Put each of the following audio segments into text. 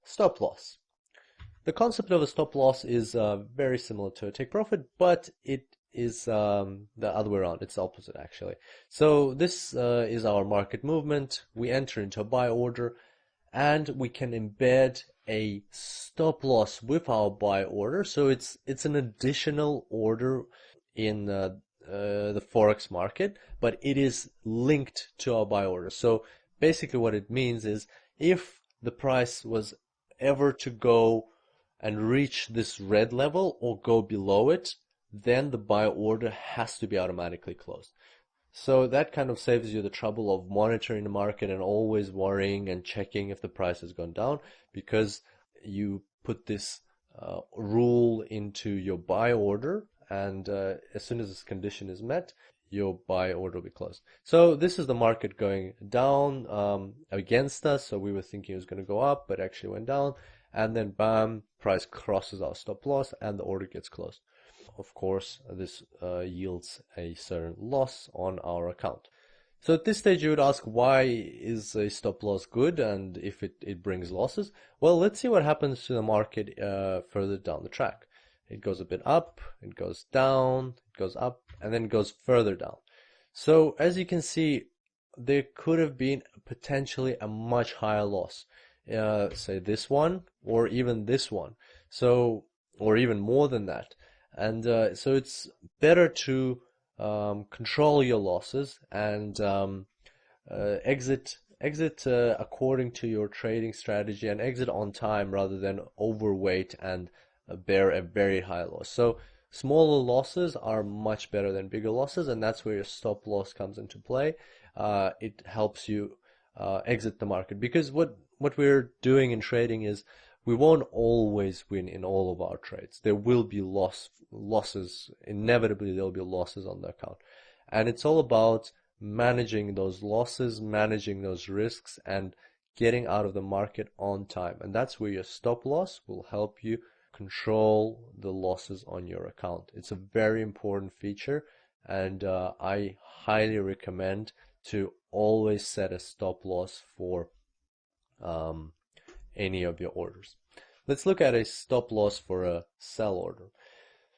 Stop loss. The concept of a stop loss is very similar to a take profit, but it is the other way around. It's the opposite, actually. So this is our market movement. We enter into a buy order, and we can embed a stop loss with our buy order. So it's an additional order in the forex market, but it is linked to our buy order. So basically, what it means is if the price was ever to go and reach this red level or go below it, then the buy order has to be automatically closed. So that kind of saves you the trouble of monitoring the market and always worrying and checking if the price has gone down, because you put this rule into your buy order, and as soon as this condition is met, your buy order will be closed. So this is the market going down against us. So we were thinking it was going to go up, but actually went down. And then bam, price crosses our stop loss and the order gets closed. Of course, this yields a certain loss on our account. So at this stage, you would ask, why is a stop loss good and if it brings losses? Well, let's see what happens to the market further down the track. It goes a bit up, it goes down, it goes up, and then it goes further down. So as you can see, there could have been potentially a much higher loss. Say this one, or even this one. So, or even more than that. And so it's better to control your losses and exit according to your trading strategy, and exit on time rather than overweight and bear a very high loss. So smaller losses are much better than bigger losses, and that's where your stop loss comes into play. It helps you exit the market, because what we're doing in trading is we won't always win in all of our trades. There will be losses. Inevitably, there will be losses on the account. And it's all about managing those losses, managing those risks, and getting out of the market on time. And that's where your stop loss will help you control the losses on your account. It's a very important feature, and I highly recommend to always set a stop loss for any of your orders. Let's look at a stop loss for a sell order.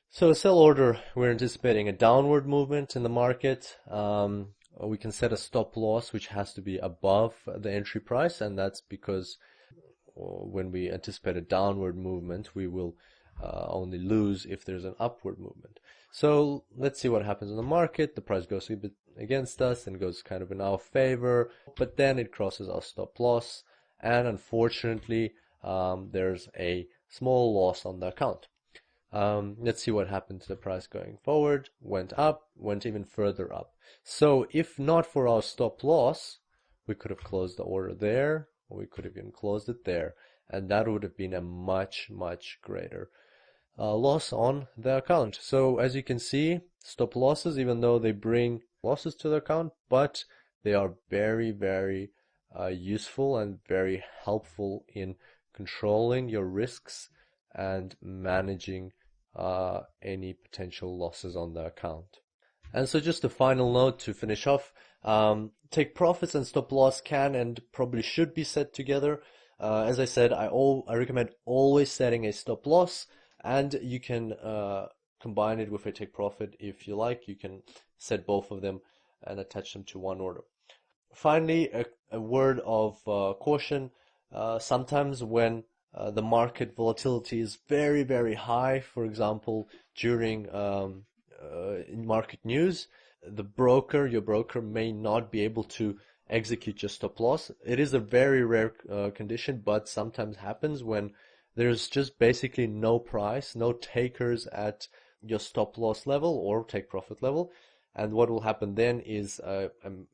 So a sell order, we're anticipating a downward movement in the market. We can set a stop loss which has to be above the entry price, and that's because when we anticipate a downward movement, we will only lose if there's an upward movement. So let's see what happens in the market. The price goes a bit against us and goes kind of in our favor, but then it crosses our stop loss, and unfortunately there's a small loss on the account. Let's see what happened to the price going forward. Went up, went even further up. So if not for our stop loss, we could have closed the order there, or we could have even closed it there, and that would have been a much greater loss on the account. So as you can see, stop losses, even though they bring losses to the account, but they are very useful and very helpful in controlling your risks and managing any potential losses on the account. And so just a final note to finish off, take profits and stop loss can and probably should be set together. As I said, I recommend always setting a stop loss, and you can combine it with a take profit if you like. You can set both of them and attach them to one order. Finally, a word of caution. Sometimes when the market volatility is very high, for example, during in market news, your broker may not be able to execute your stop loss. It is a very rare condition, but sometimes happens when there's just basically no price, no takers at your stop loss level or take profit level. And what will happen then is a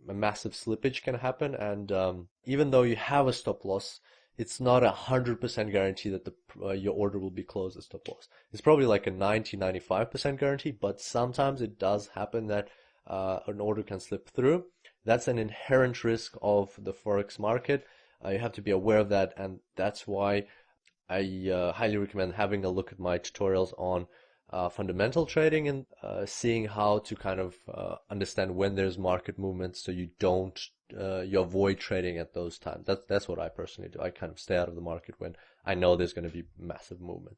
massive slippage can happen, and even though you have a stop loss, it's not 100% guarantee that your order will be closed at stop loss. It's probably like a 90-95% guarantee, but sometimes it does happen that an order can slip through. That's an inherent risk of the forex market. You have to be aware of that, and that's why I highly recommend having a look at my tutorials on fundamental trading and seeing how to kind of understand when there's market movements, so you avoid trading at those times. That's what I personally do. I kind of stay out of the market when I know there's going to be massive movements.